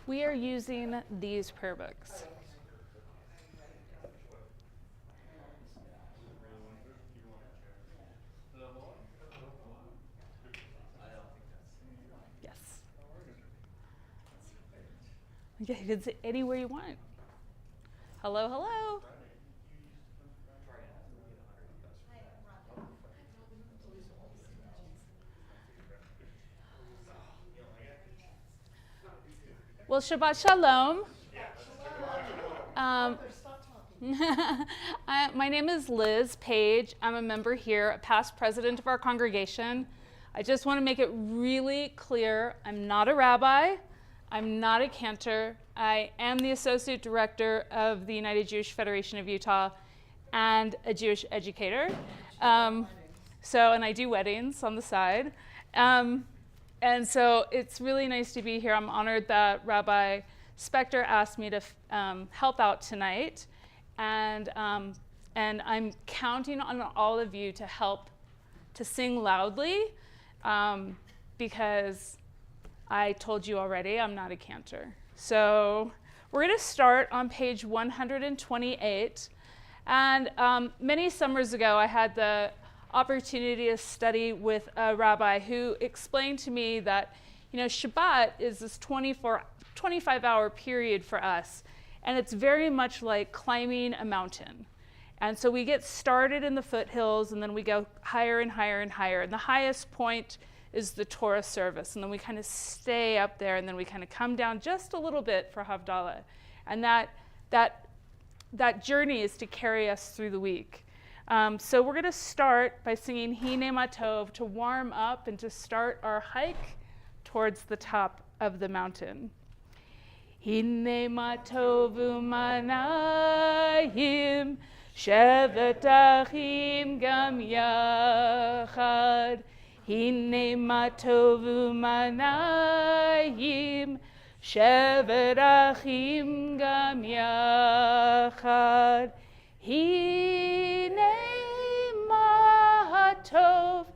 we are using these prayer books. Yes. Yeah, you can sit anywhere you want. Hello, hello. Well, Shabbat Shalom. My name is Liz Page. I'm a member here, a past president of our congregation. I just want to make it really clear, I'm not a rabbi. I'm not a cantor. I am the associate director of the United Jewish Federation of Utah and a Jewish educator. And I do weddings on the side. And so it's really nice to be here. I'm honored that Rabbi Spector asked me to help out tonight. And I'm counting on all of you to help to sing loudly because I told you already I'm not a cantor. So we're going to start on page 128. And many summers ago, I had the opportunity to study with a rabbi who explained to me that, Shabbat is this 25-hour period for us, and it's very much like climbing a mountain. And so we get started in the foothills, and then we go higher and higher and higher. And the highest point is the Torah service, and then we kind of stay up there, and then we kind of come down just a little bit for Havdalah. And that journey is to carry us through the week. So we're going to start by singing Hine Ma Tov to warm up and to start our hike towards the top of the mountain. Hine Ma Tov U'Manayim Shevet Achim Gam Yachad. Hine Ma Tov U'Manayim Shevet Achim Gam Yachad. Hine Ma Tov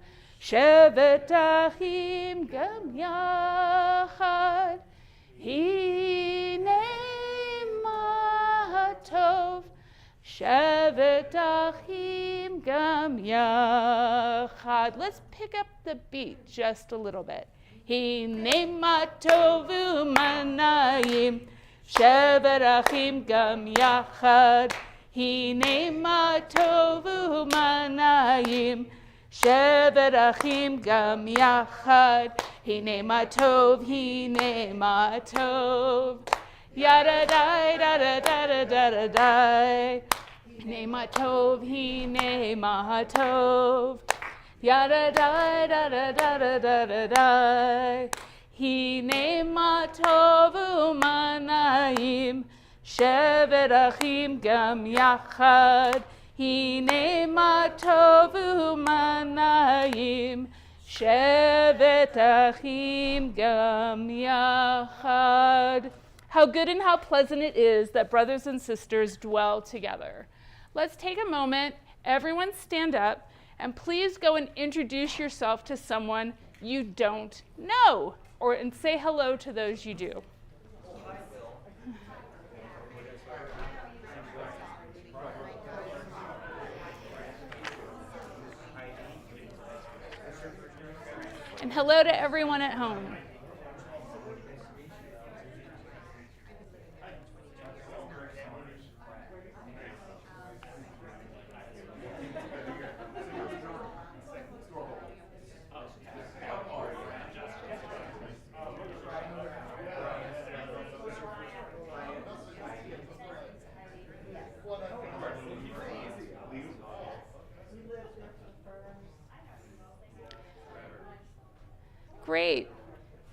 Shevet Achim Gam Yachad. Hine Ma Tov Shevet Achim Gam Yachad. Let's pick up the beat just a little bit. Hine Ma Tov U'Manayim Shevet Achim Gam Yachad. Hine Ma Tov U'Manayim Shevet Achim Gam Yachad. Hine Ma Tov, Hine Ma Tov. Yada da da da da da da da da. Hine Ma Tov, Hine Ma Tov. Yada da da da da da da da da. Hine Ma Tov U'Manayim Shevet Achim Gam Yachad. Hine Ma Tov U'Manayim Shevet Achim Gam Yachad. How good and how pleasant it is that brothers and sisters dwell together. Let's take a moment, everyone stand up, and please go and introduce yourself to someone you don't know, and say hello to those you do. And hello to everyone at home. Great.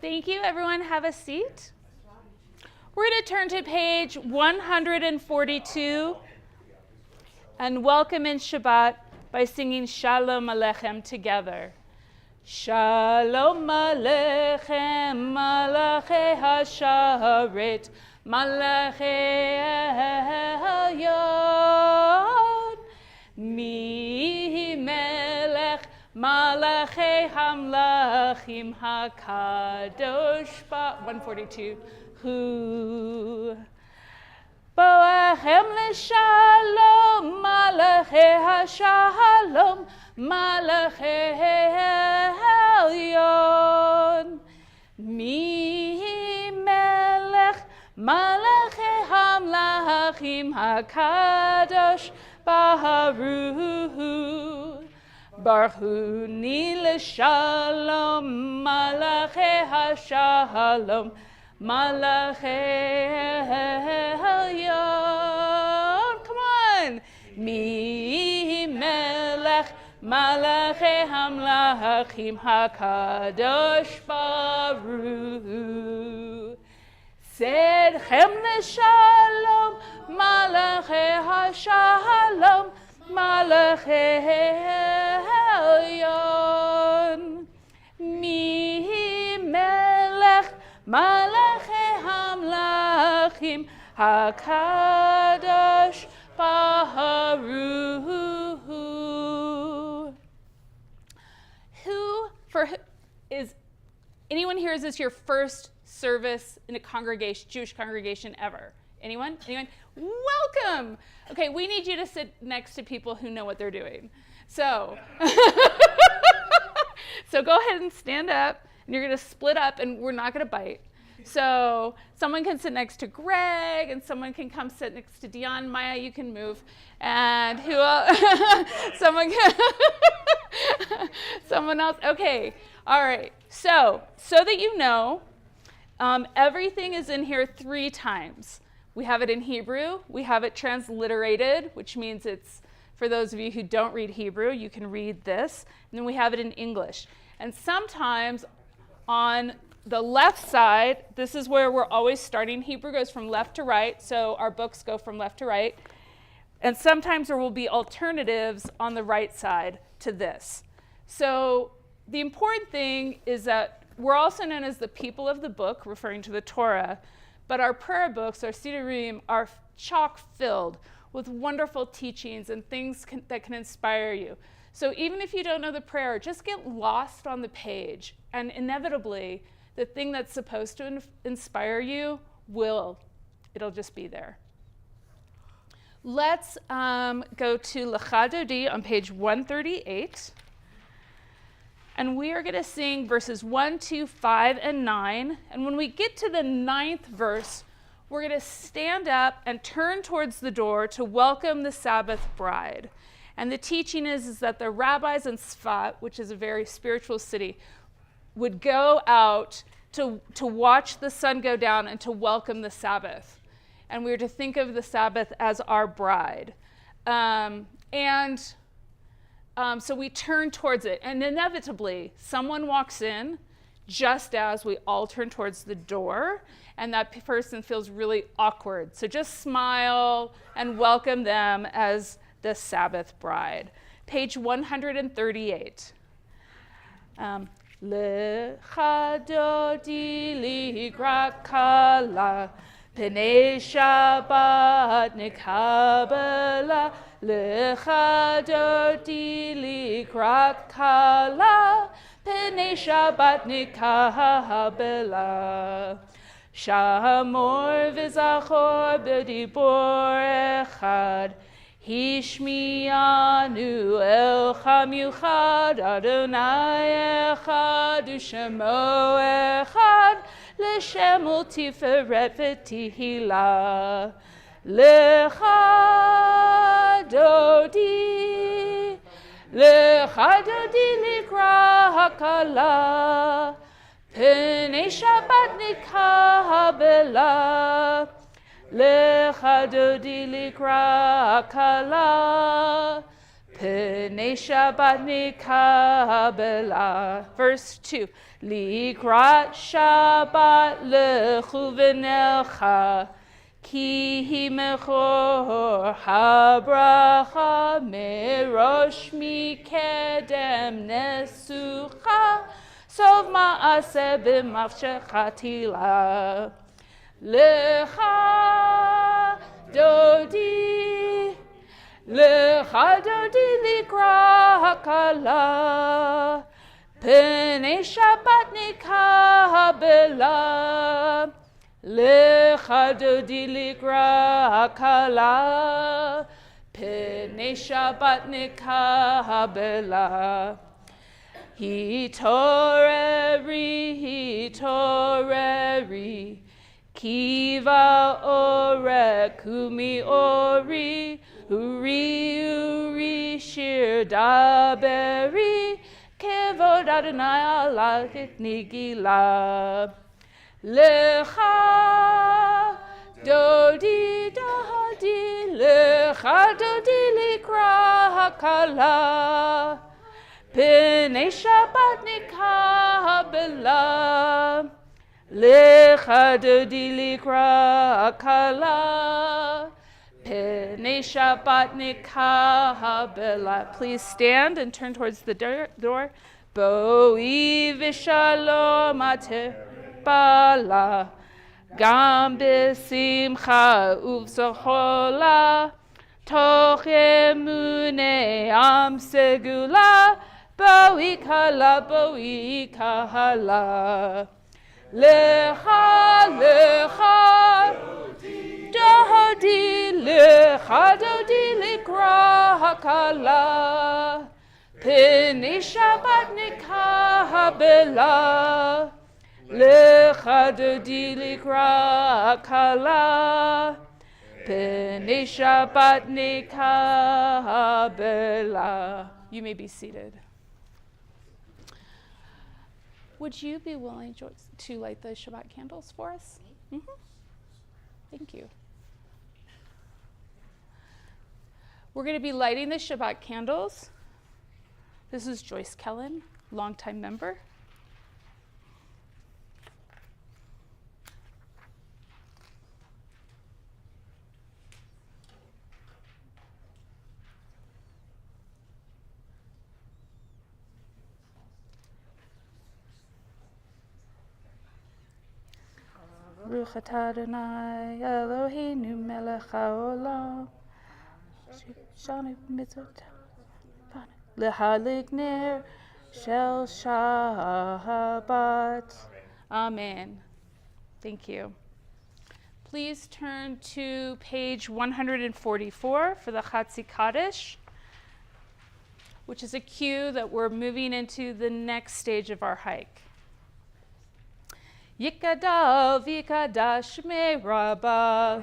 Thank you, everyone. Have a seat. We're going to turn to page 142 and welcome in Shabbat by singing Shalom Aleichem together. Shalom Aleichem, Malachei HaSharet, Malachei Elyon, Mi Melech, Malachei Hamlachim HaKadosh 142. Boachem l'shalom, malachei hashalom, malachei elyon. Mi melech, malachei hamlachim hakadosh baruhu. Baruchuni l'shalom, malachei hashalom, malachei elyon. Come on. Mi melech, malachei hamlachim hakadosh baruhu. Sedchem l'shalom, malachei hashalom, malachei elyon. Mi melech, malachei hamlachim hakadosh baruhu. Is anyone here, is this your first service in a congregation, Jewish congregation ever? Anyone? Anyone? Welcome. Okay, we need you to sit next to people who know what they're doing. So, so go ahead and stand up, and you're going to split up, and we're not going to bite. So someone can sit next to Greg, and someone can come sit next to Dion. Maya, you can move. And who else? Someone else. Okay. All right. So that you know, everything is in here 3 times. We have it in Hebrew. We have it transliterated, which means it's, for those of you who don't read Hebrew, you can read this. And then we have it in English. And sometimes on the left side, this is where we're always starting. Hebrew goes from left to right, so our books go from left to right. And sometimes there will be alternatives on the right side to this. So the important thing is that we're also known as the people of the book, referring to the Torah, but our prayer books, our Sidurim, are chock-filled with wonderful teachings and things that can inspire you. So even if you don't know the prayer, just get lost on the page, and inevitably, the thing that's supposed to inspire you it'll just be there. Let's go to Lecha Dodi on page 138. And we are going to sing verses 1, 2, 5, and 9. And when we get to the 9th verse, we're going to stand up and turn towards the door to welcome the Sabbath bride. And the teaching is that the rabbis in Sfat, which is a very spiritual city, would go out to watch the sun go down and to welcome the Sabbath. And we are to think of the Sabbath as our bride. So we turn towards it, and inevitably, someone walks in just as we all turn towards the door, and that person feels really awkward. So just smile and welcome them as the Sabbath bride. Page 138. Lecha dodi likra kala, Pnei Shabbat nikabela, Lecha dodi likra kala, Pnei Shabbat nikabela. Shamor v'zachor b'dibor echad, Hishmianu elcha miuchad, Adonai echad, U'shemo echad, L'shem u'tiferet v'tihila. Lecha dodi likra hakala, Pnei Shabbat nikabela. Lecha dodi likra hakala, Pnei Shabbat nikabela. Verse 2. Likrat Shabbat lechu v'nelcha, Ki hi mechor habracha, Merosh mikedem nesucha, Sov ma'aseh b'mafshechatila. Lecha dodi likra hakala, Pnei Shabbat nikabela. Lecha dodi likra akala, pnei Shabbat nikabela. Hitoreri, kiva ore, kumi ori, uri shir daberi, kevod Adonai ala nigila. Lecha dodi lecha dodi likra hakala, pnei Shabbat nikabela. Lecha dodi likra hakala, pnei Shabbat nikabela. Please stand and turn towards the door. Boi v'shalom atebala, gam b'simcha uv'zochola, toch emune am segula, boi kala. Lecha dodi likra hakala, pnei Shabbat nikabela. Lecha dodi likra hakala, pnei Shabbat nikabela. You may be seated. Would you be willing to light the Shabbat candles for us? Mm-hmm. Thank you. We're going to be lighting the Shabbat candles. This is Joyce Kellen, longtime member. Baruch atah Adonai Eloheinu melech haolam, shanu mitzvot lehadlik ner shel Shabbat. Amen. Thank you. Please turn to page 144 for the Chatzi Kaddish, which is a cue that we're moving into the next stage of our hike. Yikadal v'ikadash me rabba,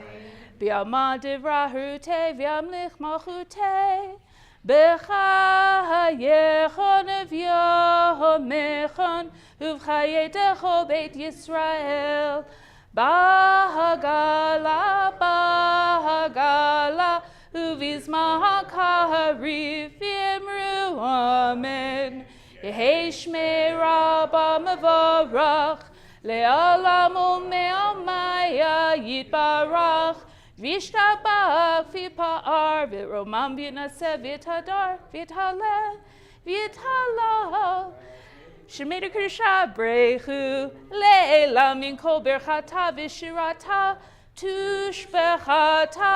b'yama divrahute v'yamlich malchute, b'chayechon v'yomechon, uv'chayetecho beit Yisrael, bahagala, uv'izmah ha'karif v'yemru amen, yehei shmei rabba mevorach, Le'olam u'me'amaya yitbarach, v'yishtabach v'yipa'ar, v'romam v'yinaseh v'yitadar, v'yithaleh, v'yithalal. Shemei kedusha brechu, le'elam min kol berchata v'shirata, tushbechata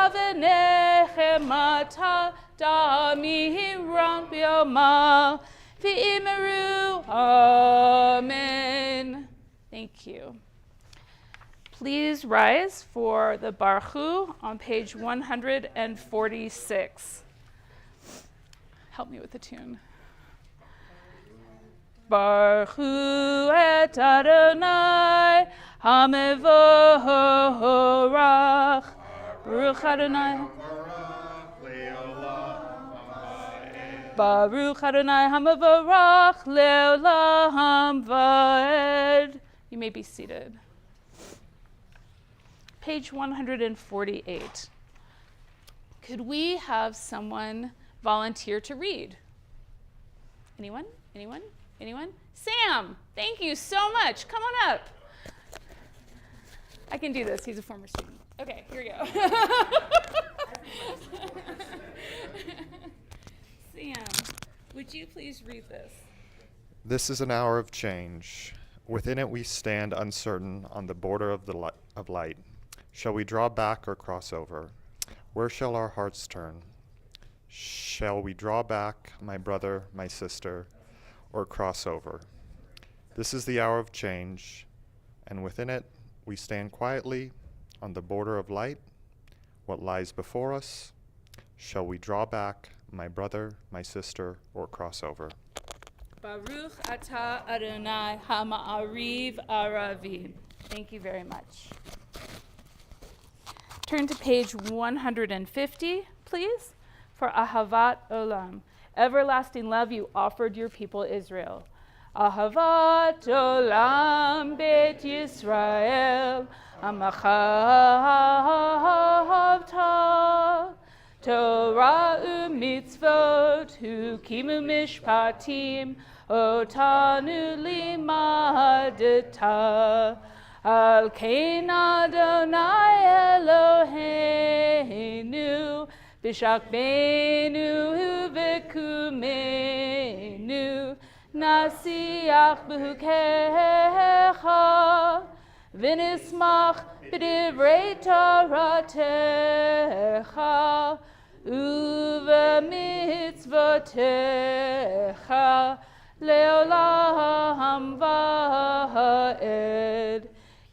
v'nechemata, da'mihiran b'yoma, v'imeru, amen. Thank you. Please rise for the Baruch on page 146. Help me with the tune. Baruch et Adonai hamevorach, Baruch Adonai. Baruch Adonai hamevorach le'olam va'ed. You may be seated. Page 148. Could we have someone volunteer to read? Anyone? Anyone? Anyone? Sam, thank you so much. Come on up. I can do this. He's a former student. Okay, here we go. Sam, would you please read this? This is an hour of change. Within it we stand uncertain on the border of light. Shall we draw back or cross over? Where shall our hearts turn? Shall we draw back, my brother, my sister, or cross over? This is the hour of change, and within it we stand quietly on the border of light. What lies before us? Shall we draw back, my brother, my sister, or cross over? Baruch atah Adonai ha'ma'ariv aravim. Thank you very much. Turn to page 150, please, for Ahavat Olam. Everlasting love you offered your people Israel. Ahavat Olam Beit Yisrael, Amachahavta, Torah u'mitzvot, Hukim u'mishpatim, Otanu limadeta. Al kein Adonai Eloheinu, B'shakbenu v'kumenu, Nasiach b'hukecha, V'nismach b'divrei Toratecha, Uv'mitzvotecha, Le'olam va'ed.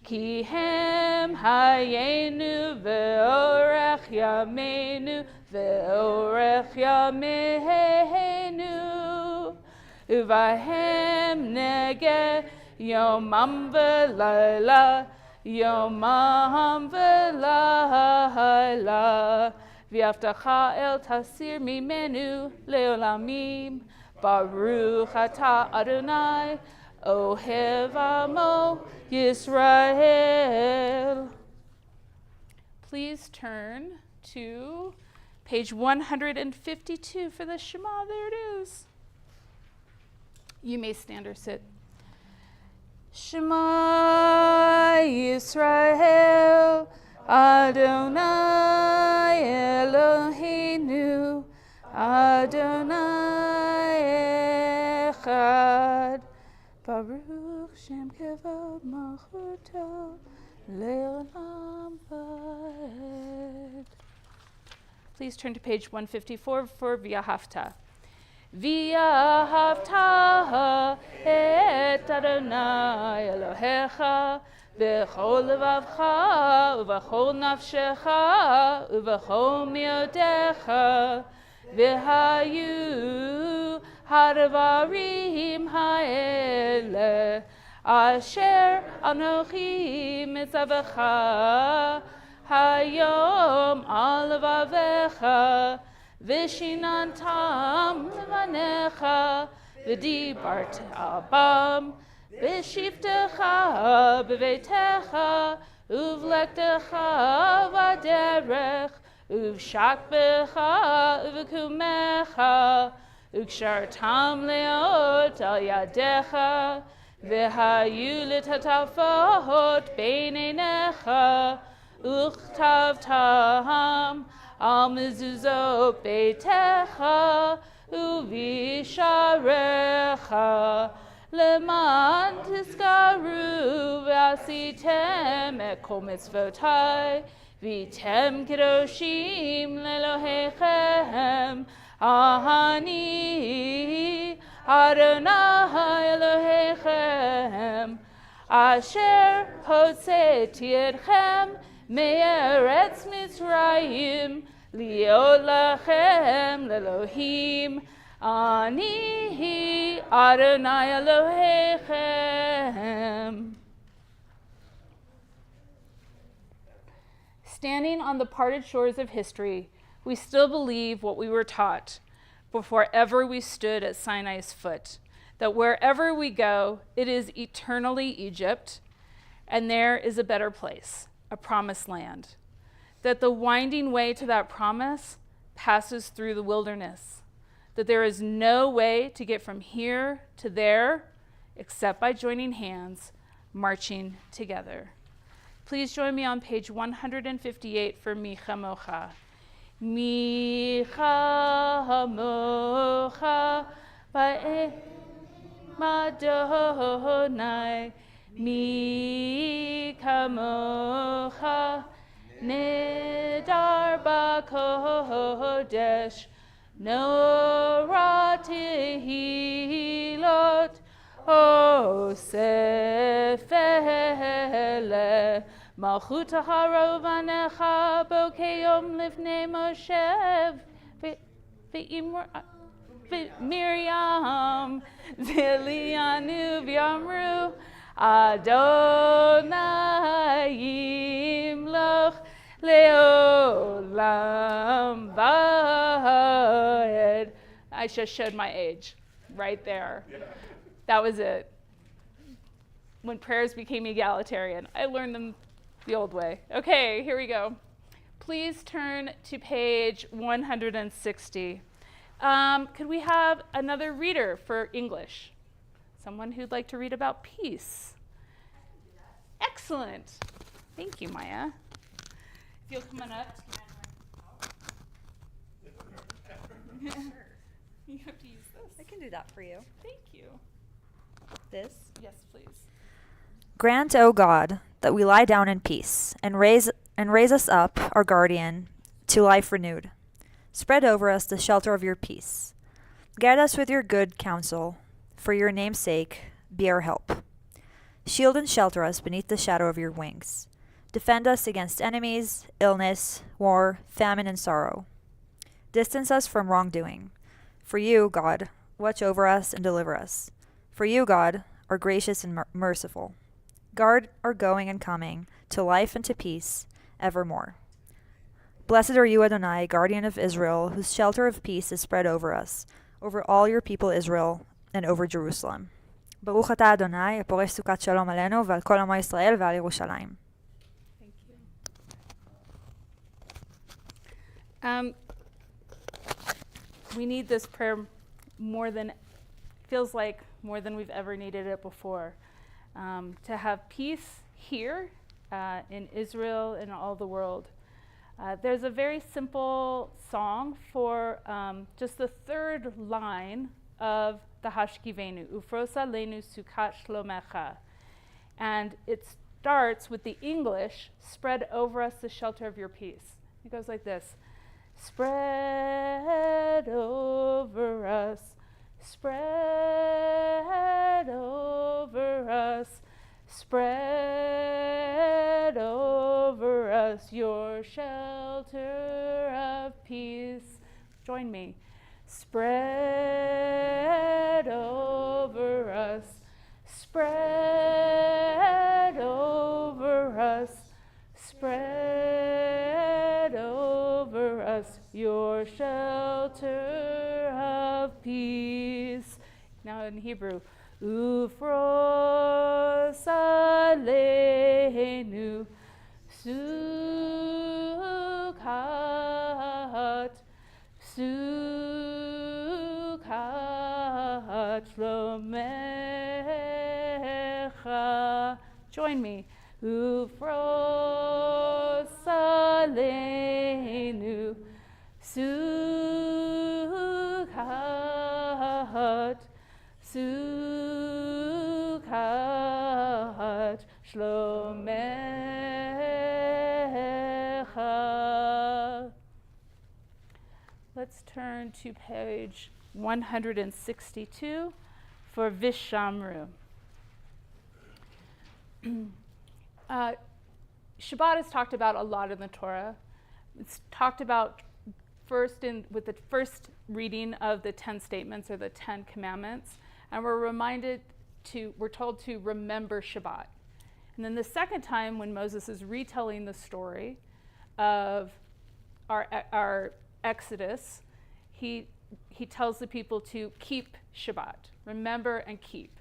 Ki hem hayenu ve'orech yameinu ve'orech yameinu uvahem nege yomam v'layla yomam v'layla v'yavtacha el tasir mimenu le'olamim Baruch atah Adonai Ohev Amo Yisrael. Please turn to page 152 for the Shema. There it is. You may stand or sit. Shema Yisrael Adonai Eloheinu Adonai Echad Baruch Shem Kevod Malchuto Le'olam Va'ed. Please turn to page 154 for V'yahavta. V'yahavta et Adonai Elohecha V'chol levavcha U'v'chol nafshecha U'v'chol miodecha V'hayu Hadvarim ha'ele asher anochi mitzavecha hayom al levavecha v'shinantam levanecha v'dibart abam v'shiftecha b'veitecha uvlektecha v'derech uv'shakbecha uv'kumecha Ukshartam leot al yadecha, v'hayu litatafot beinenecha, uchtavtam al mezuzot beitecha, uvisharecha, leman tiskaru v'asitem et kol mitzvotai, v'tem kedoshim lelohechem, Ahani Adonai Elohechem Asher Hoseti Etchem Me'eretz Mitzrayim Liot Lachem Lelohim Ani Adonai Elohechem. Standing on the parted shores of history, we still believe what we were taught before ever we stood at Sinai's foot, that wherever we go, it is eternally Egypt, and there is a better place, a promised land, that the winding way to that promise passes through the wilderness, that there is no way to get from here to there except by joining hands, marching together. Please join me on page 158 for Micha Mocha. Micha mocha ba'e madonai Micha mocha nedar ba'kodesh Nora tehilot O Sefele, Malchut Harov Anecha, Bokeyom Livnei Moshe, Miriam, Zilianu V'Yamru, Adonai Yimloch Leolam Vaed. I just showed my age right there. That was it. When prayers became egalitarian, I learned them the old way. Okay, here we go. Please turn to page 160. Could we have another reader for English? Someone who'd like to read about peace. Excellent. Thank you, Maya. If you'll come on up. You have to use this. I can do that for you. Thank you. This. Yes, please. Grant, O God, that we lie down in peace, and raise us up, our guardian, to life renewed. Spread over us the shelter of your peace. Guide us with your good counsel. For your name's sake, be our help. Shield and shelter us beneath the shadow of your wings. Defend us against enemies, illness, war, famine, and sorrow. Distance us from wrongdoing. For you, God, watch over us and deliver us. For you, God, are gracious and merciful. Guard our going and coming to life and to peace evermore. Blessed are you, Adonai, guardian of Israel, whose shelter of peace is spread over us, over all your people Israel, and over Jerusalem. Baruch atah Adonai, הפורש סוכת שלום עלינו ועל כל עמו ישראל ועל ירושלים. Thank you. We need this prayer feels like more than we've ever needed it before. To have peace here in Israel and all the world. There's a very simple song for just the third line of the Hashkivenu, Ufrosa Lenu Sukat Shlomecha. And it starts with the English, spread over us the shelter of your peace. It goes like this. Spread over us, spread over us, spread over us your shelter of peace. Join me. Spread over us, spread over us, spread over us your shelter of peace. Now in Hebrew, Ufros aleinu sukat shlomecha. Join me. Ufros aleinu sukat shlomecha. Let's turn to page 162 for Vishamru. Shabbat is talked about a lot in the Torah. It's talked about first with the first reading of the 10 statements or the 10 commandments, and we're told to remember Shabbat. And then the second time when Moses is retelling the story of our Exodus, he tells the people to keep Shabbat, remember and keep.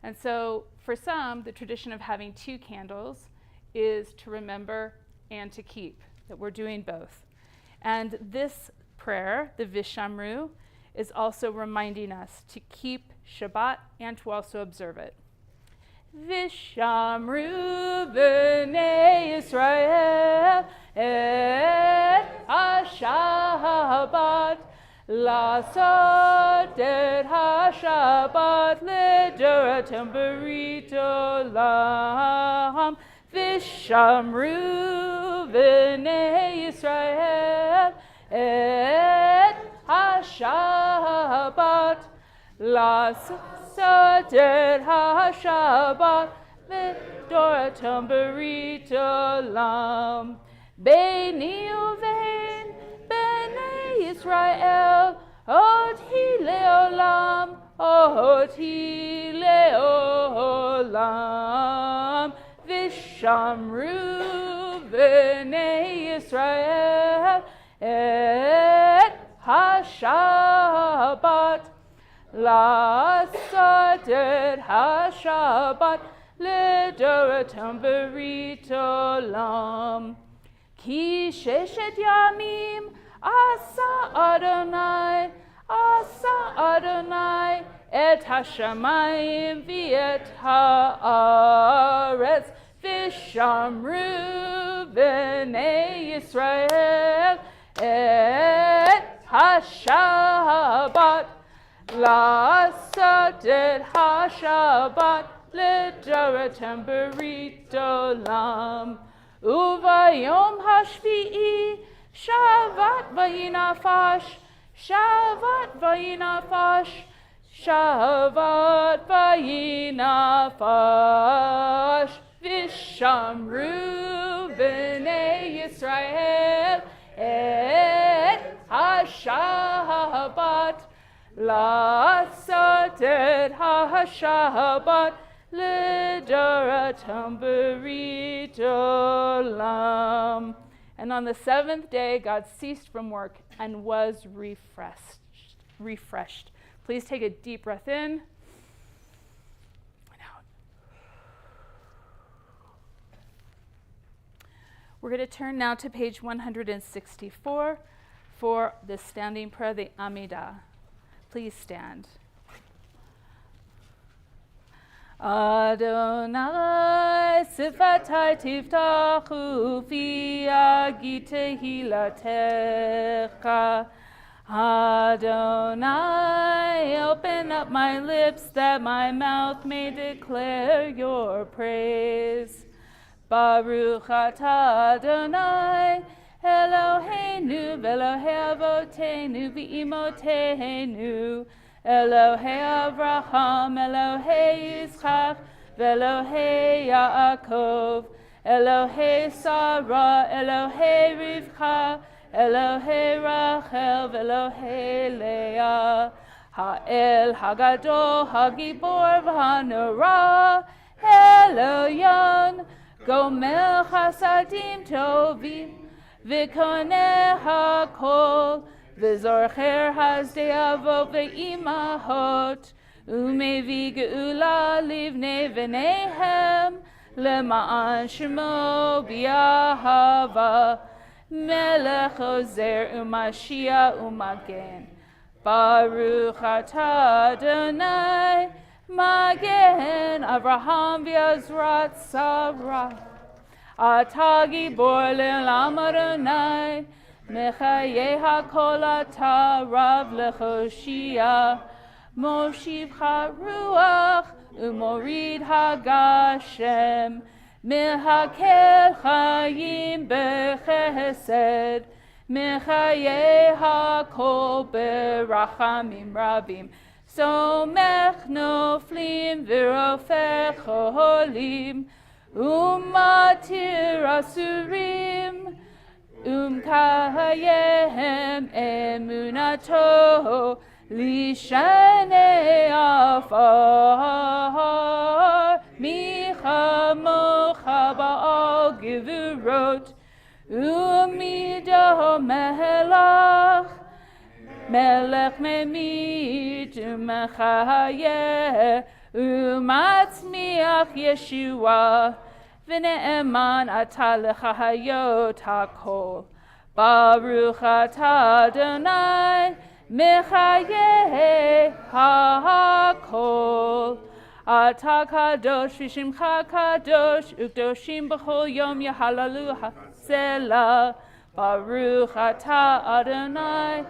And so for some, the tradition of having 2 candles is to remember and to keep, that we're doing both. And this prayer, the Vishamru, is also reminding us to keep Shabbat and to also observe it. Vishamru b'nei Yisrael et ha-Shabbat Lasot et ha-Shabbat liduratem berit olam Vishamru b'nei Yisrael et ha-Shabbat Lasot sadet ha-Shabbat v'doratam berit olam. Beini uvein b'nei Yisrael oti leolam, oti leolam. Vishamru b'nei Yisrael et ha-Shabbat. Lasat et ha-Shabbat ledoratam berit olam. Ki sheshet yamim asa Adonai et hashamayim v'et haaretz v'shamru b'nei Yisrael et ha-Shabbat. Lasat et ha-Shabbat ledoratam berit olam. Uvayom hashvi'i Shabbat vayinafash, Shabbat vayinafash, Shabbat vayinafash. Vishamru b'nei Yisrael et ha-Shabbat. Lasat et ha-Shabbat ledoratam berit olam. And on the seventh day, God ceased from work and was refreshed. Please take a deep breath in and out. We're going to turn now to page 164 for the standing prayer, the Amidah. Please stand. Adonai sifatai tiftachu fi agi tehilatecha. Adonai, open up my lips that my mouth may declare your praise. Baruch atah Adonai, Eloheinu v'Elohei avoteinu v'imotenu, Elohei Avraham, Elohei Yitzchak, v'Elohei Yaakov, Elohei Sarah, Elohei Rivka, Elohei Rachel, v'Elohei Leah, Ha'el Hagadol, Hagibor v'Hanora, Eloyon, Gomel Chasadim Tovim, V'koneh HaKol, V'zorcher Hasdei Avot V'imahot, Umevi Geula Livnei V'neihem, Lema'an Shemo B'Yahava, Melech Ozer U'Mashiach U'Magen. Baruch atah Adonai, Magen Avraham V'Azrat Sarah. Atah Gibor Le'olam Adonai, Mechayeh HaKol atah Rav Lechoshia, Moshiv HaRuach U'Morid HaGashem, Mehakel Chayim Bechesed, Mechayeh HaKol Berachamim Rabim, Somech Noflim V'Rofech Cholim, Umatir Asurim, Kahayehem Emunato, Lishanei Afar, Micha Mocha Ba'al Gevurot, Umido Melech, Melech Memit Umechayeh, Umatzmiach Yeshua, V'ne'eman atah lechayot hakol. Baruch atah Adonai, Mechayeh hakol. Atah kadosh v'shimcha kadosh, ukdoshim b'chol yom yahalalu ha'selah. Baruch atah Adonai,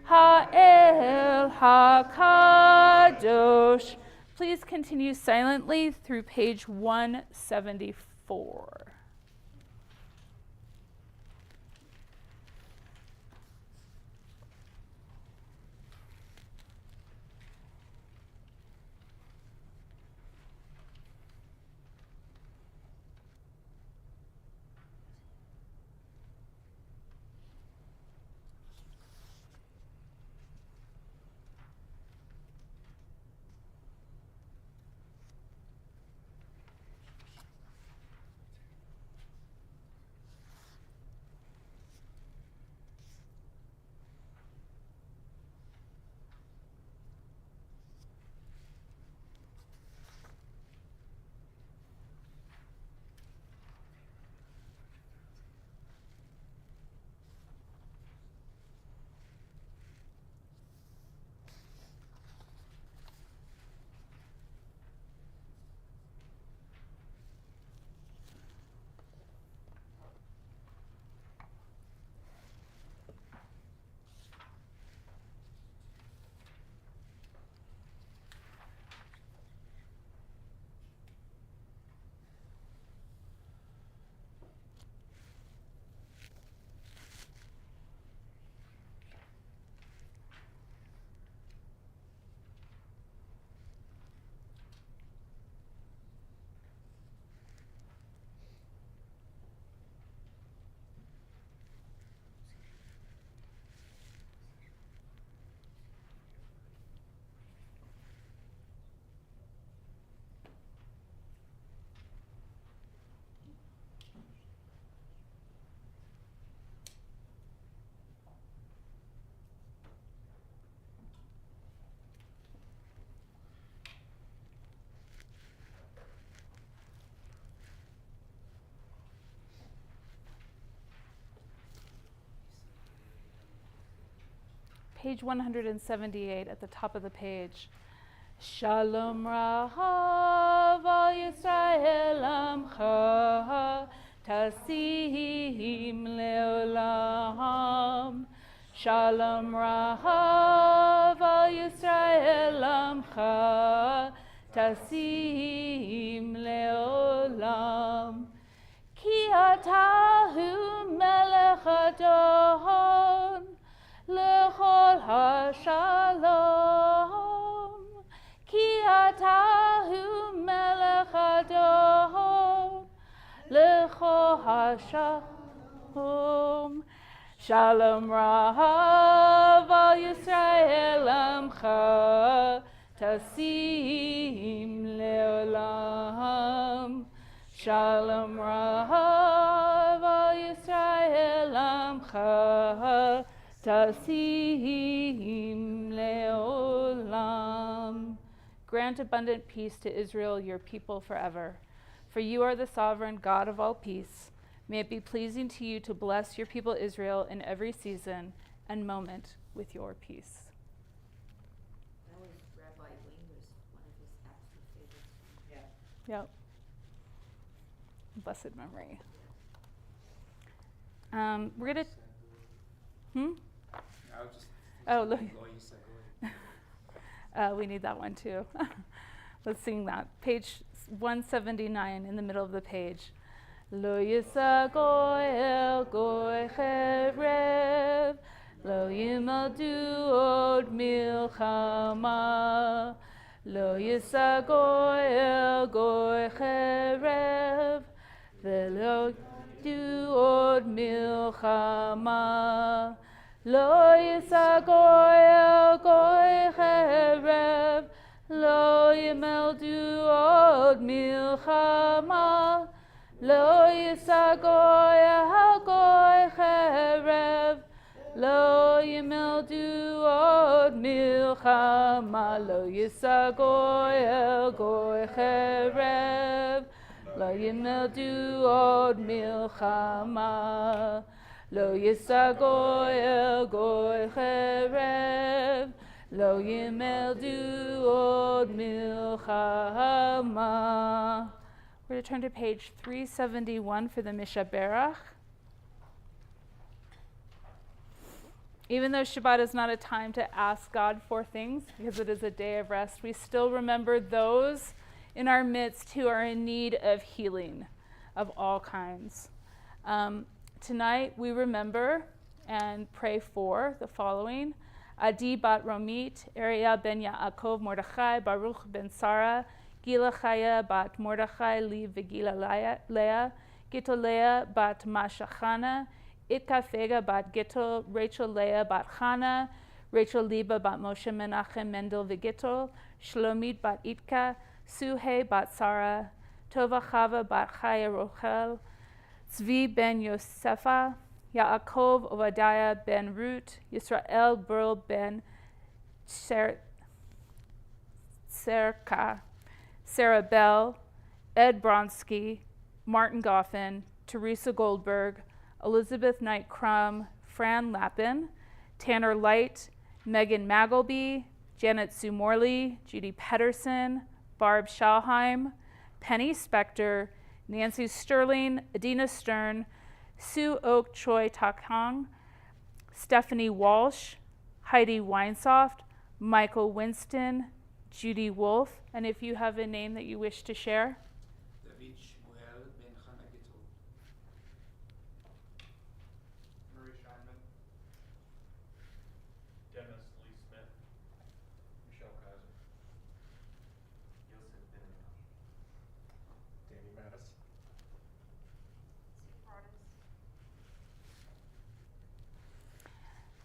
ha'el ha'kadosh. Please continue silently through page 174. page 178 at the top of the page. Shalom Rahav al Yisrael Amcha Tasim Leolam. Shalom Rahav al Yisrael Amcha Tasim Leolam. Ki atahu melech adon lechol hashalom. Ki atahu melech adon lechol hashalom. Shalom Rahav al Yisrael Amcha Tasim Leolam. Shalom Rahav al Yisrael Amcha Tasim Leolam. Grant abundant peace to Israel, your people forever. For you are the sovereign God of all peace. May it be pleasing to you to bless your people Israel in every season and moment with your peace. That was Rabbi Wayner's, one of his absolute favorites. Yeah. Yep. Blessed memory. We're going to... I was just Oh, look. Loy. We need that one too. Let's sing that. Page 179 in the middle of the page. Lo yisa goy el goy cherev, lo yimaldu od milchama. Lo yisa goy el goy cherev, velo du od milchama. Lo yisa goy el goy cherev, lo yimaldu od milchama. Lo yisa goy el goy cherev, lo yimaldu od milchama. Lo yisa goy el goy cherev, lo yimaldu od milchama. Lo yisa goy el goy cherev, lo yimaldu od milchama. We're going to turn to page 371 for the Mishaberach. Even though Shabbat is not a time to ask God for things, because it is a day of rest, we still remember those in our midst who are in need of healing of all kinds. Tonight we remember and pray for the following: Adi bat Romit, Ariel ben Yaakov, Mordechai, Baruch ben Sarah, Gila Chaya bat Mordechai, Li v'Gila Leah, Gittel Leah bat Mashachana, Itka Fega bat Gittel, Rachel Leah bat Chana, Rachel Liba bat Moshe Menachem Mendel v'Gittel, Shlomit bat Itka, Suhe bat Sarah, Tova Chava bat Chaya Rochel, Tzvi ben Yosefa, Yaakov Obadiah ben Rut, Yisrael Burl ben Serka, Sarah Bell, Ed Bronsky, Martin Goffin, Teresa Goldberg, Elizabeth Knight Crum, Fran Lappin, Tanner Light, Megan Magleby, Janet Sue Morley, Judy Pedersen, Barb Schalheim, Penny Spector, Nancy Sterling, Adina Stern, Sue Oak Choi Takhang, Stephanie Walsh, Heidi Weinsoft, Michael Winston, Judy Wolf, and if you have a name that you wish to share. David Shmuel ben Chana Gittel. Marie Scheinman, Dennis Lee Smith, Michelle Kaiser, Yosef Ben Danny Mattis.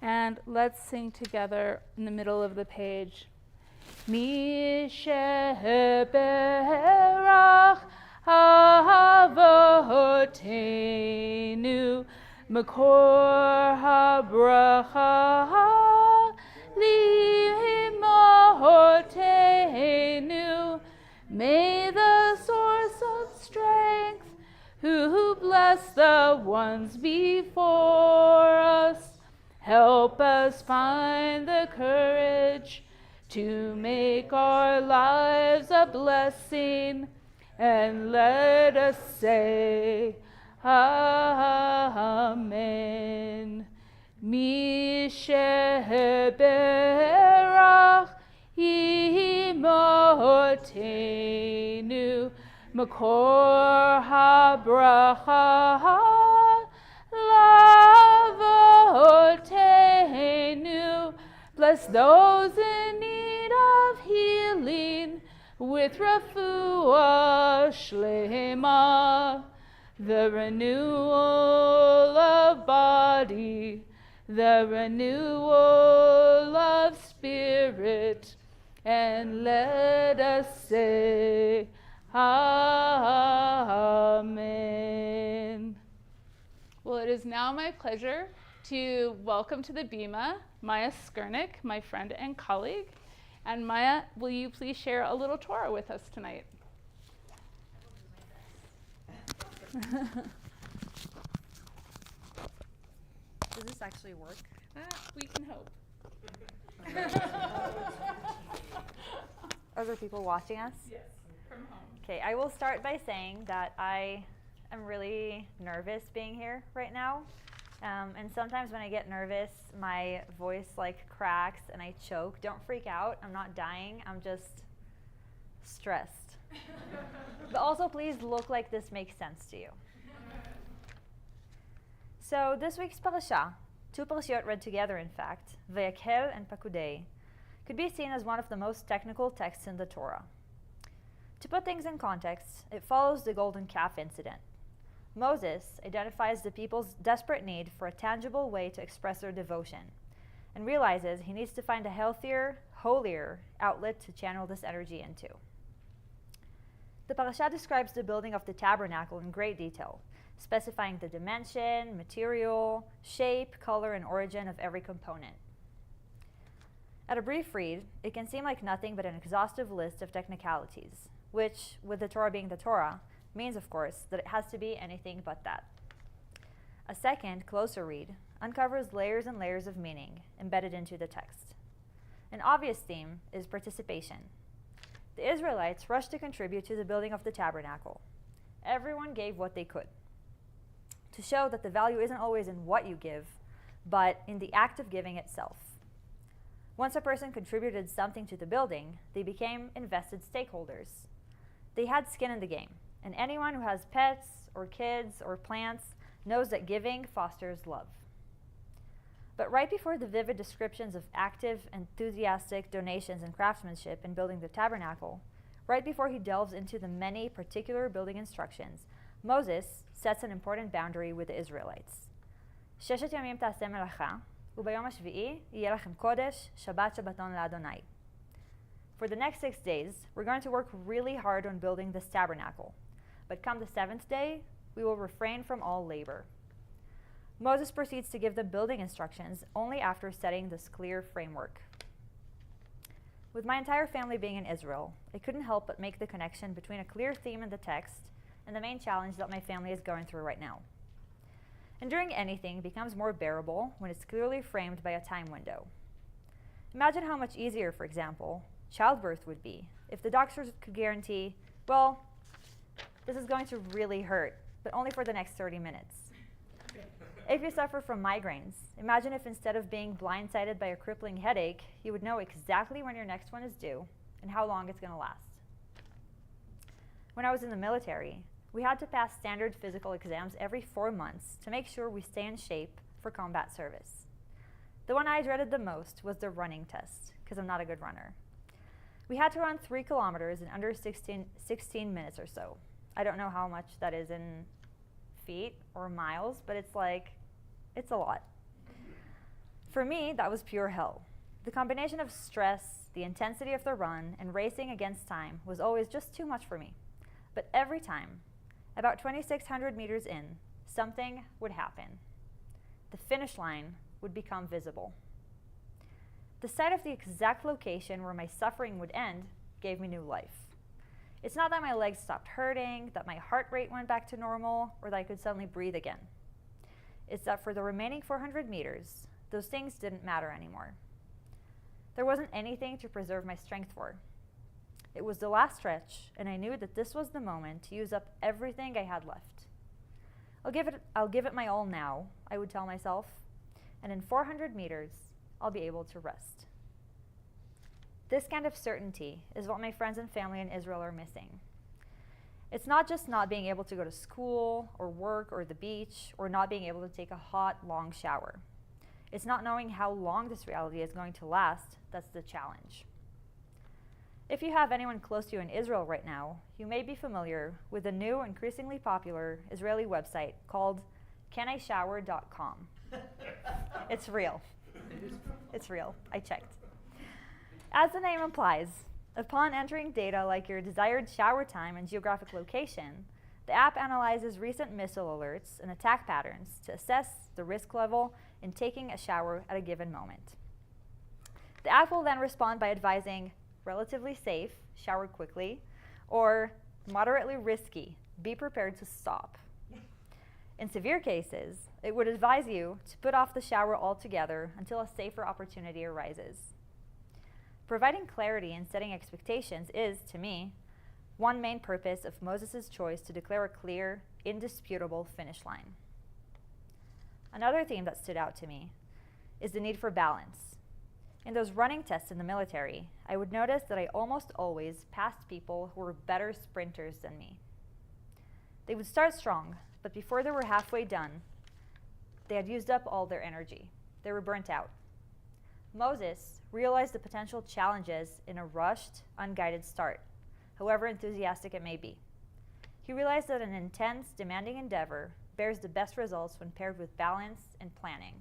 And let's sing together in the middle of the page. Mi sheberach avotenu makor habracha limotenu. May the source of strength, who bless the ones before us, Help us find the courage to make our lives a blessing, and let us say, Amen. Misheberach imotenu, makor habracha lavotenu. Bless those in need of healing with refuah shlema, the renewal of body, the renewal of spirit, and let us say, Amen. Well, it is now my pleasure to welcome to the Bima Maya Skurnik, my friend and colleague. And Maya, will you please share a little Torah with us tonight? Does this actually work? We can hope. Are there people watching us? Yes, from home. Okay, I will start by saying that I am really nervous being here right now. And sometimes when I get nervous, my voice cracks and I choke. Don't freak out. I'm not dying. I'm just stressed. But also, please look like this makes sense to you. So this week's parasha, two parashiyot read together in fact, Vayakhel and Pakudei, could be seen as one of the most technical texts in the Torah. To put things in context, it follows the golden calf incident. Moses identifies the people's desperate need for a tangible way to express their devotion and realizes he needs to find a healthier, holier outlet to channel this energy into. The parasha describes the building of the tabernacle in great detail, specifying the dimension, material, shape, color, and origin of every component. At a brief read, it can seem like nothing but an exhaustive list of technicalities, which, with the Torah being the Torah, means, of course, that it has to be anything but that. A second, closer read uncovers layers and layers of meaning embedded into the text. An obvious theme is participation. The Israelites rushed to contribute to the building of the tabernacle. Everyone gave what they could, to show that the value isn't always in what you give, but in the act of giving itself. Once a person contributed something to the building, they became invested stakeholders. They had skin in the game, and anyone who has pets or kids or plants knows that giving fosters love. But right before the vivid descriptions of active, enthusiastic donations and craftsmanship in building the tabernacle, right before he delves into the many particular building instructions, Moses sets an important boundary with the Israelites. Sheshet yamim ta'aseh melacha, ubayom hashvi'i yeh lachem kodesh, Shabbat Shabbaton la'Adonai. For the next 6 days, we're going to work really hard on building this tabernacle. But come the seventh day, we will refrain from all labor. Moses proceeds to give the building instructions only after setting this clear framework. With my entire family being in Israel, I couldn't help but make the connection between a clear theme in the text and the main challenge that my family is going through right now. Enduring anything becomes more bearable when it's clearly framed by a time window. Imagine how much easier, for example, childbirth would be if the doctors could guarantee, well, this is going to really hurt, but only for the next 30 minutes. If you suffer from migraines, imagine if instead of being blindsided by a crippling headache, you would know exactly when your next one is due and how long it's going to last. When I was in the military, we had to pass standard physical exams every 4 months to make sure we stay in shape for combat service. The one I dreaded the most was the running test, because I'm not a good runner. We had to run 3 kilometers in under 16 minutes or so. I don't know how much that is in feet or miles, but it's a lot. For me, that was pure hell. The combination of stress, the intensity of the run, and racing against time was always just too much for me. But every time, about 2,600 meters in, something would happen. The finish line would become visible. The sight of the exact location where my suffering would end gave me new life. It's not that my legs stopped hurting, that my heart rate went back to normal, or that I could suddenly breathe again. It's that for the remaining 400 meters, those things didn't matter anymore. There wasn't anything to preserve my strength for. It was the last stretch, and I knew that this was the moment to use up everything I had left. I'll give it my all now, I would tell myself, and in 400 meters, I'll be able to rest. This kind of certainty is what my friends and family in Israel are missing. It's not just not being able to go to school or work or the beach or not being able to take a hot, long shower. It's not knowing how long this reality is going to last that's the challenge. If you have anyone close to you in Israel right now, you may be familiar with a new, increasingly popular Israeli website called canishower.com. It's real. It's real. I checked. As the name implies, upon entering data like your desired shower time and geographic location, the app analyzes recent missile alerts and attack patterns to assess the risk level in taking a shower at a given moment. The app will then respond by advising relatively safe, shower quickly, or moderately risky, be prepared to stop. In severe cases, it would advise you to put off the shower altogether until a safer opportunity arises. Providing clarity and setting expectations is, to me, one main purpose of Moses' choice to declare a clear, indisputable finish line. Another theme that stood out to me is the need for balance. In those running tests in the military, I would notice that I almost always passed people who were better sprinters than me. They would start strong, but before they were halfway done, they had used up all their energy. They were burnt out. Moses realized the potential challenges in a rushed, unguided start, however enthusiastic it may be. He realized that an intense, demanding endeavor bears the best results when paired with balance and planning.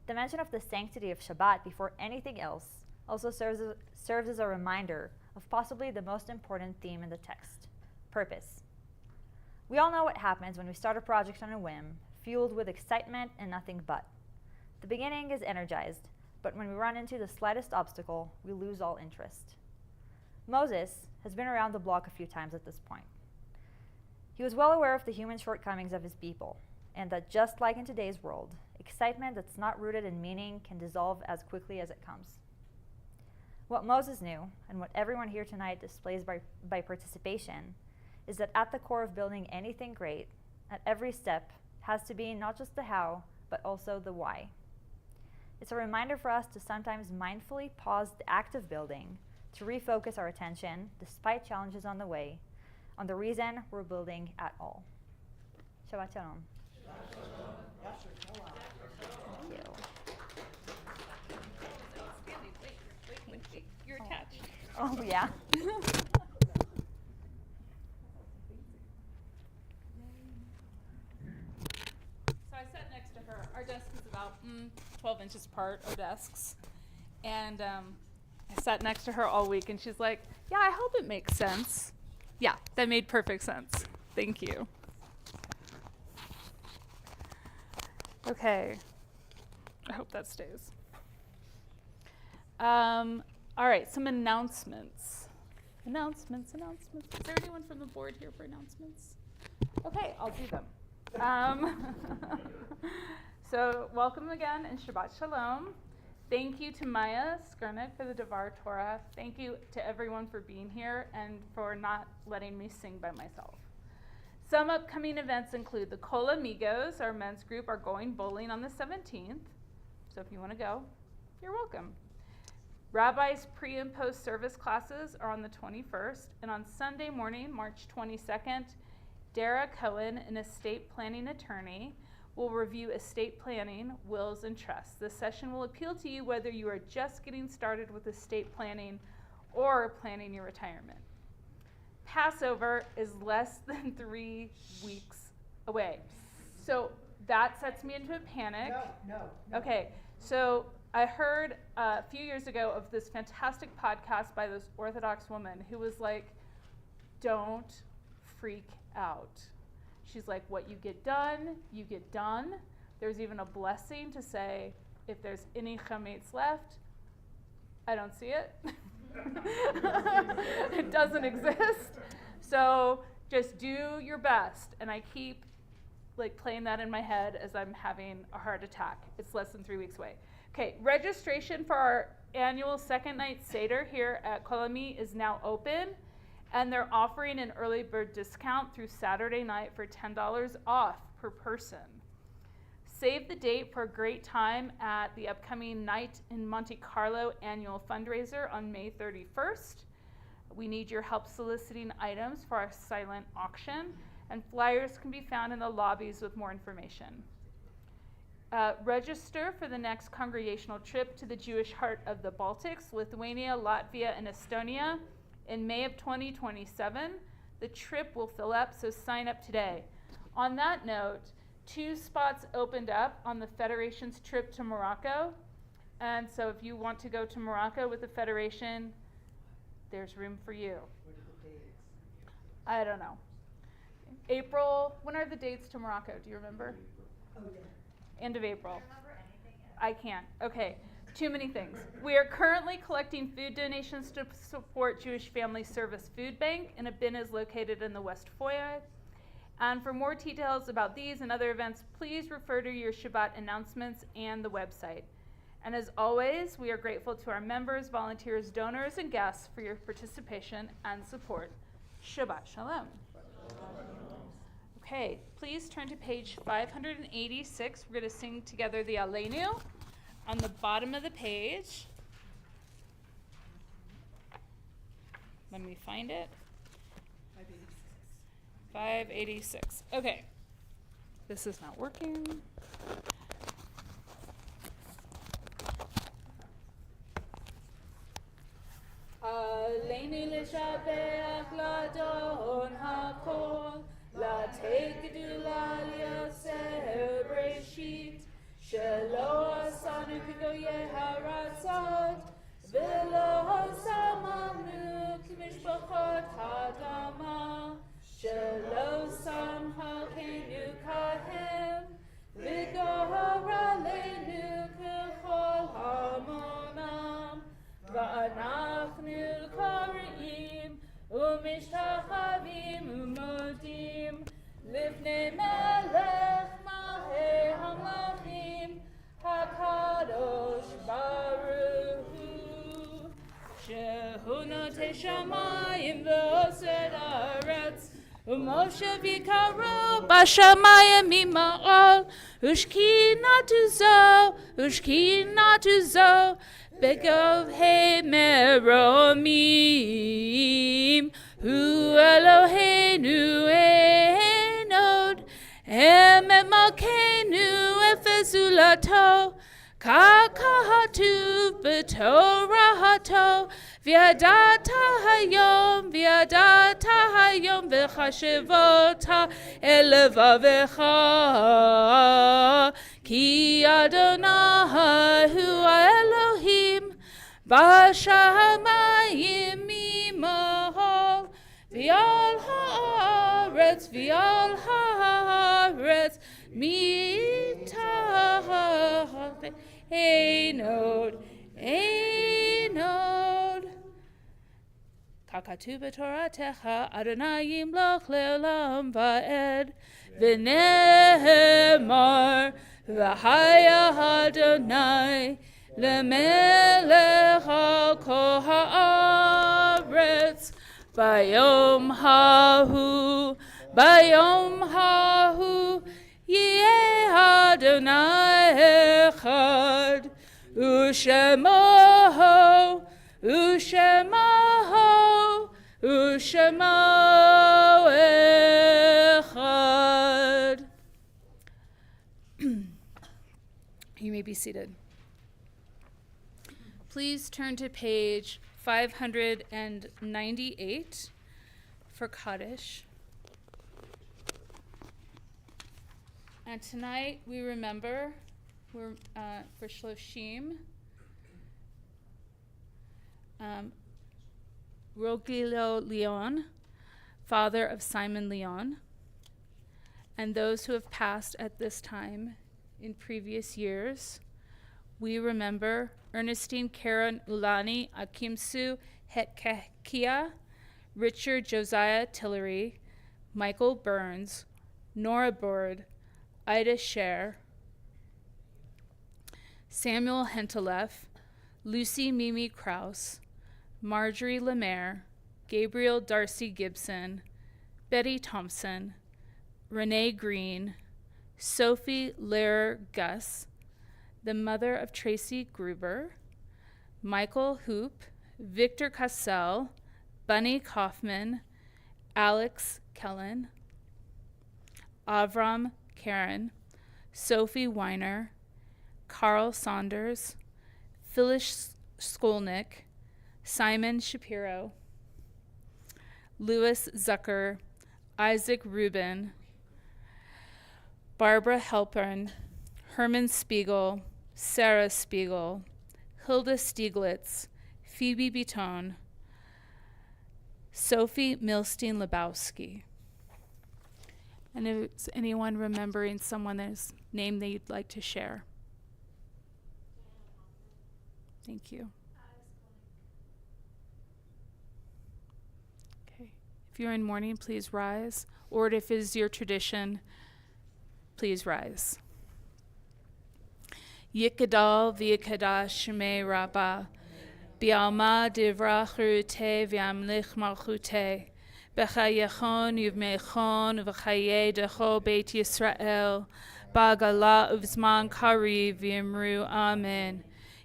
The mention of the sanctity of Shabbat before anything else also serves as a reminder of possibly the most important theme in the text: purpose. We all know what happens when we start a project on a whim, fueled with excitement and nothing but. The beginning is energized, but when we run into the slightest obstacle, we lose all interest. Moses has been around the block a few times at this point. He was well aware of the human shortcomings of his people, and that just like in today's world, excitement that's not rooted in meaning can dissolve as quickly as it comes. What Moses knew, and what everyone here tonight displays by participation, is that at the core of building anything great, at every step, has to be not just the how, but also the why. It's a reminder for us to sometimes mindfully pause the act of building, to refocus our attention, despite challenges on the way, on the reason we're building at all. Shabbat Shalom. Thank you. Wait, you're attached. Oh, yeah. So I sat next to her. Our desk is about 12 inches apart, our desks. And I sat next to her all week, and she's like, yeah, I hope it makes sense. Yeah, that made perfect sense. Thank you. Okay. I hope that stays. All right, some announcements. Announcements. Is there anyone from the board here for announcements? Okay, I'll do them. So welcome again and Shabbat Shalom. Thank you to Maya Skurnik for the Devar Torah. Thank you to everyone for being here and for not letting me sing by myself. Some upcoming events include the Kol Amigos, our men's group, are going bowling on the 17th. So if you want to go, you're welcome. Rabbi's pre and post service classes are on the 21st. And on Sunday morning, March 22nd, Dara Cohen, an estate planning attorney, will review estate planning, wills, and trusts. This session will appeal to you whether you are just getting started with estate planning or planning your retirement. Passover is less than 3 weeks away. So that sets me into a panic. No. Okay, so I heard a few years ago of this fantastic podcast by this Orthodox woman who was like, don't freak out. She's like, what you get done, you get done. There's even a blessing to say, if there's any chametz left, I don't see it. It doesn't exist. So just do your best. And I keep like playing that in my head as I'm having a heart attack. It's less than 3 weeks away. Okay, registration for our annual second night Seder here at Kolami is now open, and they're offering an early bird discount through Saturday night for $10 off per person. Save the date for a great time at the upcoming Night in Monte Carlo annual fundraiser on May 31st. We need your help soliciting items for our silent auction, and flyers can be found in the lobbies with more information. Register for the next congregational trip to the Jewish heart of the Baltics, Lithuania, Latvia, and Estonia in May of 2027. The trip will fill up, so sign up today. On that note, 2 spots opened up on the Federation's trip to Morocco. And so if you want to go to Morocco with the Federation, there's room for you. What are the dates? I don't know. April, when are the dates to Morocco? Do you remember? Oh, yeah. End of April. I can't. Okay. Too many things. We are currently collecting food donations to support Jewish Family Service Food Bank, and a bin is located in the West Foyer. And for more details about these and other events, please refer to your Shabbat announcements and the website. And as always, we are grateful to our members, volunteers, donors, and guests for your participation and support. Shabbat Shalom. Okay, please turn to page 586. We're going to sing together the Aleinu on the bottom of the page. Let me find it. 586. Okay. This is not working. Aleinu l'shabeach l'adon hakol, l'tei gedula liyoser breshit, shelo asanu k'goyei haratzot, v'lo samamnu k'mishpachot hadama, shelo samhalkeinu kahem, v'gor aleinu k'chol hamonam, v'anachnu kareim, u'mishtachavim u'modim, lifnei melech mahei hamlachim, hakadosh baruch hu, shehu notei shamayim v'osed haaretz, u'moshe v'ikaru b'shamayim mima'al, u'shkinatu zo, begov he meromim, hu Eloheinu enod, emet malkeinu efezulato, kakahatu b'torahato, v'yadata hayom v'chashivota elevavecha, ki Adonai hu Elohim, b'shamayim imahol, v'al haaretz mitah enod. Kakatu b'toratecha Adonai yimloch le'olam va'ed, v'nehemar v'haya Adonai le'melech al kol haaretz, bayom hahu yeh Adonai echad, u'shemo echad. You may be seated. Please turn to page 598 for Kaddish. And tonight we remember for Shloshim, Rogilo Leon, father of Simon Leon, and those who have passed at this time in previous years. We remember Ernestine Karen Ulani Akimsu Hetkekia, Richard Josiah Tillery, Michael Burns, Nora Bird, Ida Scher, Samuel Hentelef, Lucy Mimi Krause, Marjorie Lemaire, Gabriel Darcy Gibson, Betty Thompson, Renee Green, Sophie Lehrer Gus, the mother of Tracy Gruber, Michael Hoop, Victor Cassell, Bunny Kaufman, Alex Kellen, Avram Karen, Sophie Weiner, Carl Saunders, Phyllis Skolnick, Simon Shapiro, Louis Zucker, Isaac Rubin, Barbara Halpern, Herman Spiegel, Sarah Spiegel, Hilda Stieglitz, Phoebe Beton, Sophie Milstein-Lebowski. And is anyone remembering someone's name that you'd like to share? Thank you. Okay. If you're in mourning, please rise. Or if it is your tradition, please rise. Yikadal v'yikadash shmei Rabbah, bi'alma divra churute v'yamlich malchute, b'chayechon uvmechon v'chaye decho beit Yisrael, ba'gala uvzman kari v'yimru amen.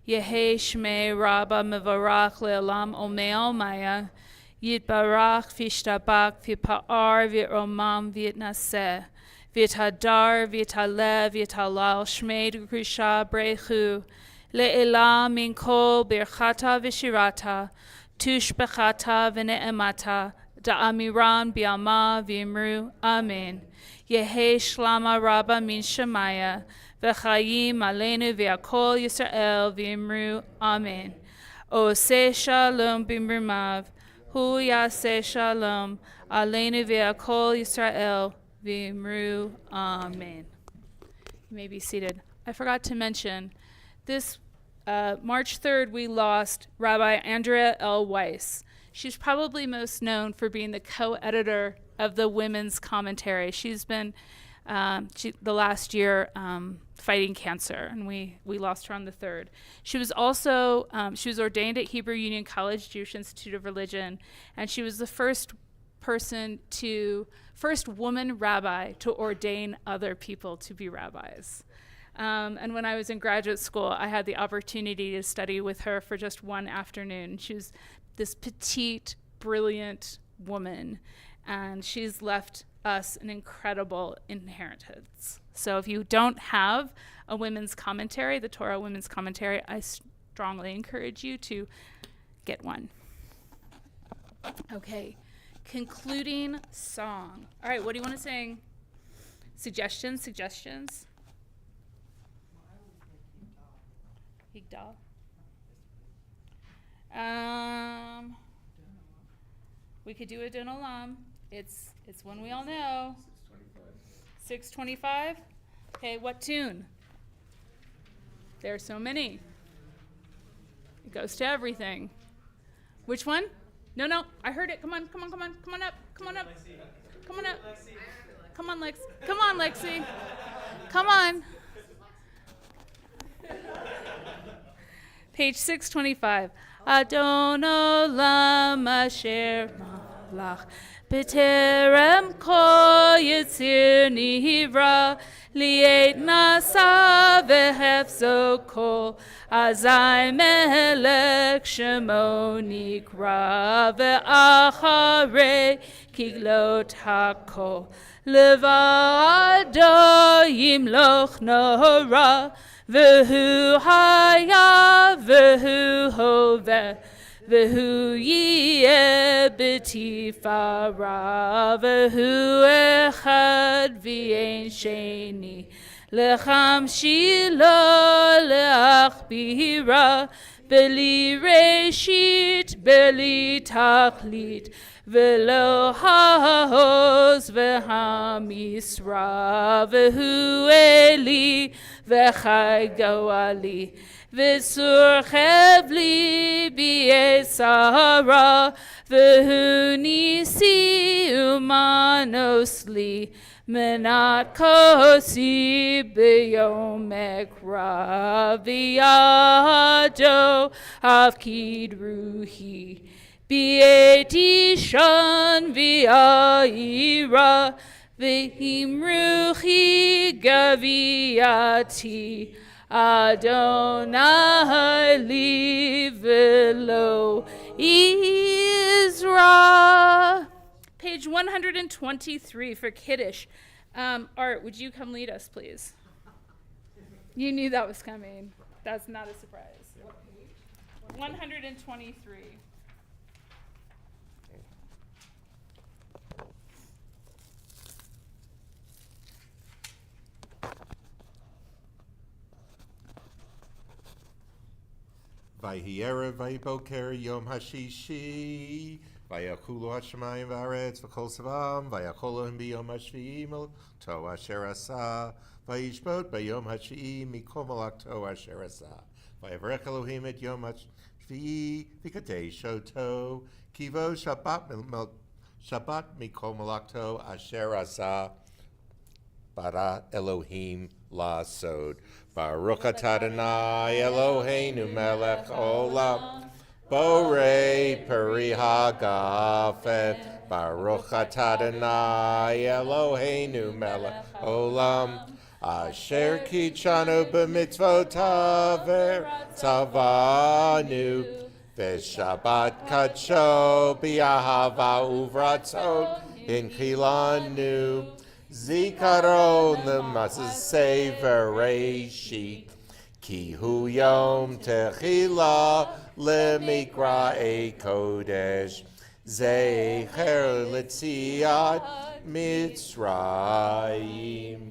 Yehe shmei Rabbah mevarach le'olam omei maya, yitbarach v'yishtabak v'yipa'ar v'yiromam v'yitnaseh, V'yitadar, v'yitalev, v'yitalal, shmei grusha brechu, le'ela min kol birchata v'shirata, tushbechata v'ne'emata, da'amiran bi'alma v'yimru, amen. Yehe shlama rabba min shemaya, v'chayim aleinu v'yakol Yisrael v'yimru, amen. Oseh shalom b'mrumav, hu yaseh shalom, aleinu v'yakol Yisrael, V'imru, amen. You may be seated. I forgot to mention, this March 3rd, we lost Rabbi Andrea L. Weiss. She's probably most known for being the co-editor of the Women's Commentary. She's been, the last year, fighting cancer, and we lost her on the 3rd. She was also, she was ordained at Hebrew Union College Jewish Institute of Religion, and she was the first woman rabbi to ordain other people to be rabbis. And when I was in graduate school, I had the opportunity to study with her for just one afternoon. She was this petite, brilliant woman, and she's left us an incredible inheritance. So if you don't have a women's commentary, the Torah Women's Commentary, I strongly encourage you to get one. Okay. Concluding song. All right, what do you want to sing? Suggestions? Higdal. We could do a Din Olam. It's one we all know. 625. Okay, what tune? There are so many. It goes to everything. Which one? No, I heard it. Come on up. Come on up. Come on, Lex. Come on, Lexi. Come on. Page 625. Adon olam asher malach b'terem kol yitzir nivra li'et nasa v'hefzo kol azai melech shemo nikra ve'acharei kiglot hakol levado yimloch nora v'hu haya v'hu hoveh v'hu yeh b'tifara v'hu echad v'yein sheni lecham shilo le'achbira beli reshit beli tachlit v'lo ha'oz v'hamisra v'hu eli v'chai goali v'sur chevli b'yesara v'hu nisi umanos li Menat kosi beyom ekra viado avkid ruhi bieti shan viaira vihim ruhi gaviati Adonai li velo Israel. Page 123 for Kiddush. Art, would you come lead us, please? You knew that was coming. That's not a surprise. 123. Vayhi Erev, Vayiboker, Yom Hashishi, Vayakulu Hashemayim V'aretz, V'kol Savam, Vayakolu B'yom Hashvi'im, To Asher Asa, Vayishbot B'yom Hashi'im, Mikom Malakto Asher Asa, Vayavrech Elohim et Yom Hashvi'i, V'katei Shoto, Kivo Shabbat Mikom Malakto Asher Asa, Bara Elohim La Sod. Baruch atah Adonai Eloheinu melech olam. Borei peri hagafen. Baruch atah Adonai Eloheinu melech olam. Asher kitshanu b'mitzvotav tzavanu. V'shabbat kadsho b'ahava uvratzon inchilanu. Zikaron l'masasei v'reishi ki hu yom techila l'mikra'ei kodesh zecher l'tziat Mitzrayim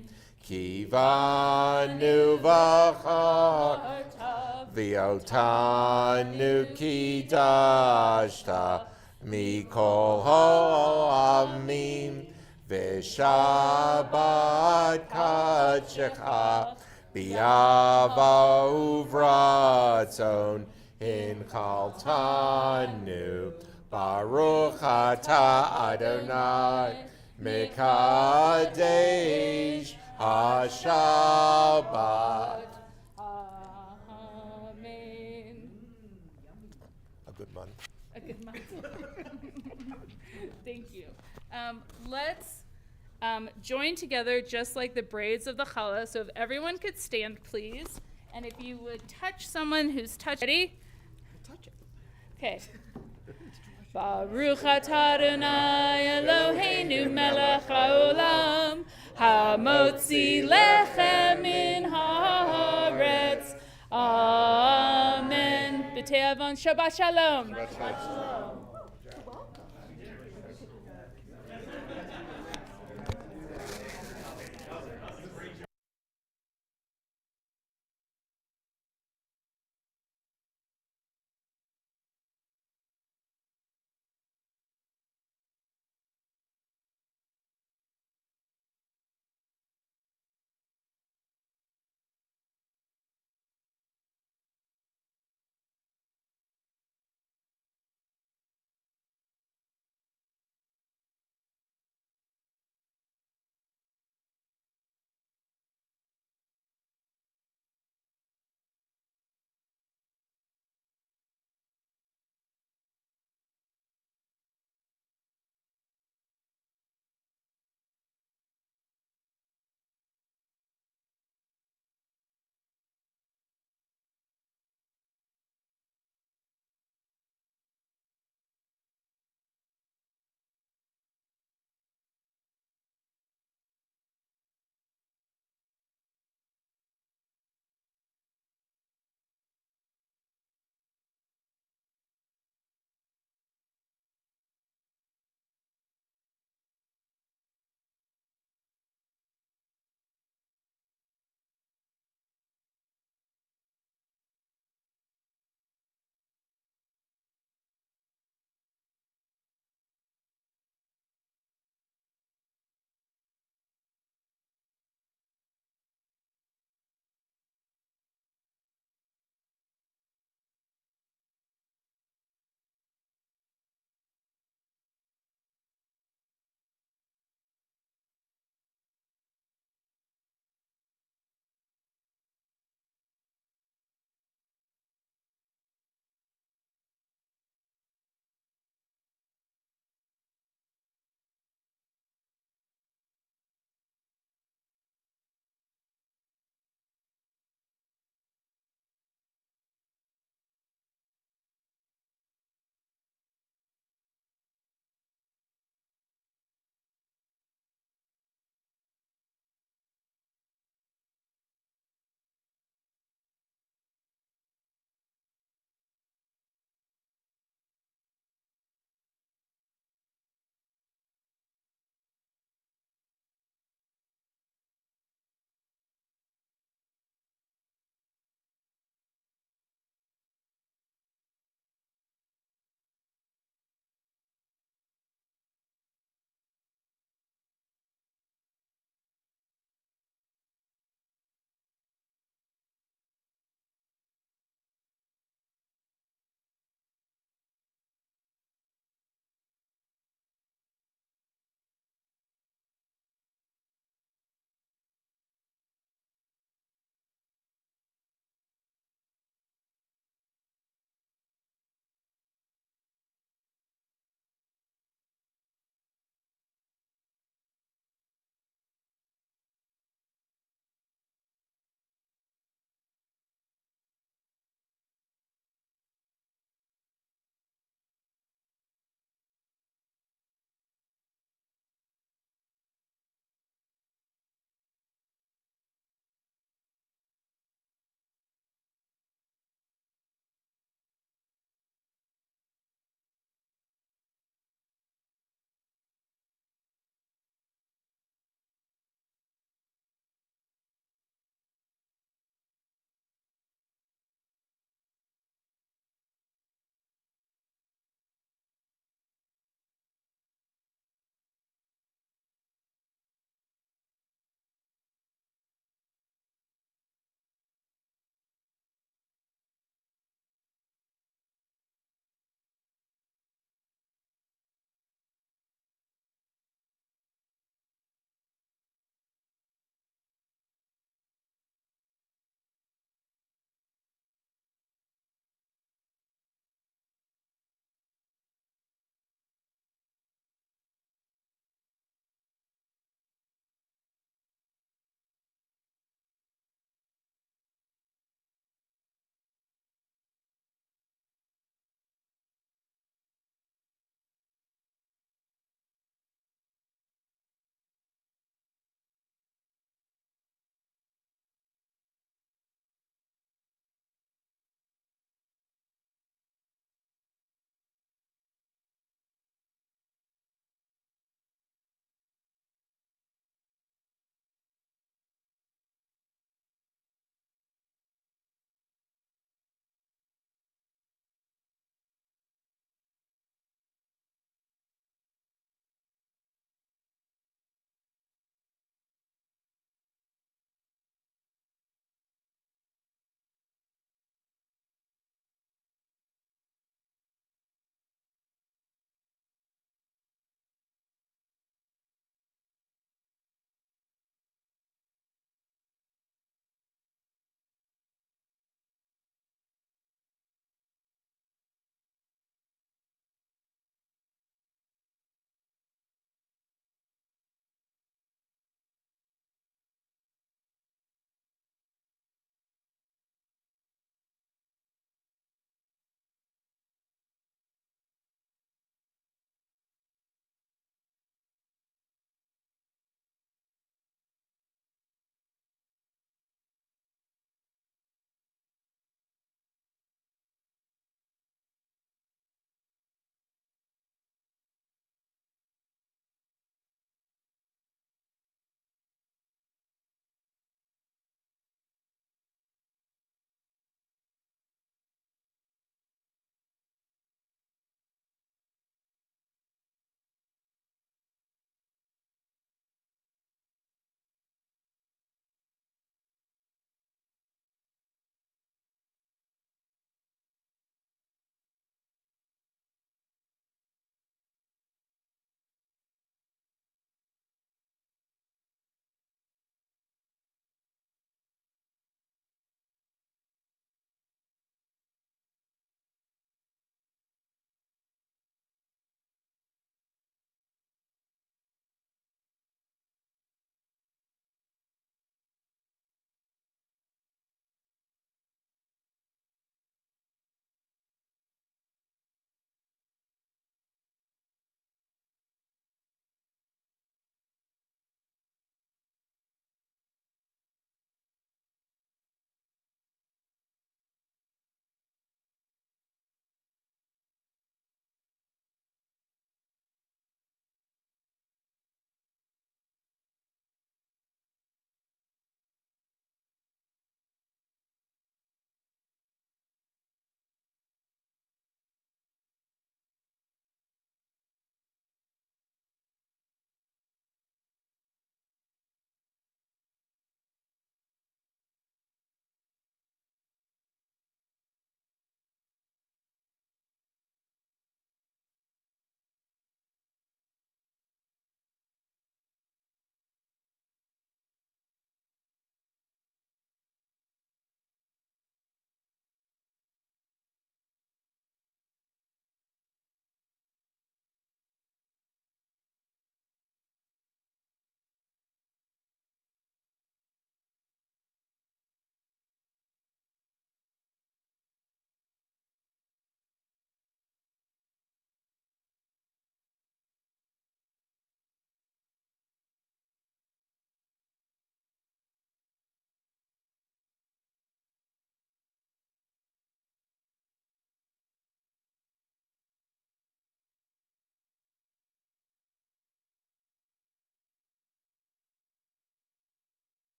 ki vanu v'achar v'otanu kidashta mikol ha'amim V'shabbat kadshecha b'yava uvratzon hinchaltanu Baruch atah Adonai mekadesh haShabbat. Amen. A good month. A good month. Thank you. Let's join together just like the braids of the challah. So if everyone could stand, please. And if you would touch someone who's touched. Ready? Touch it. Okay. Baruch atah Adonai Eloheinu melech haolam hamotzi lechem min haaretz. Amen. B'tei avon. Shabbat shalom. Shabbat shalom.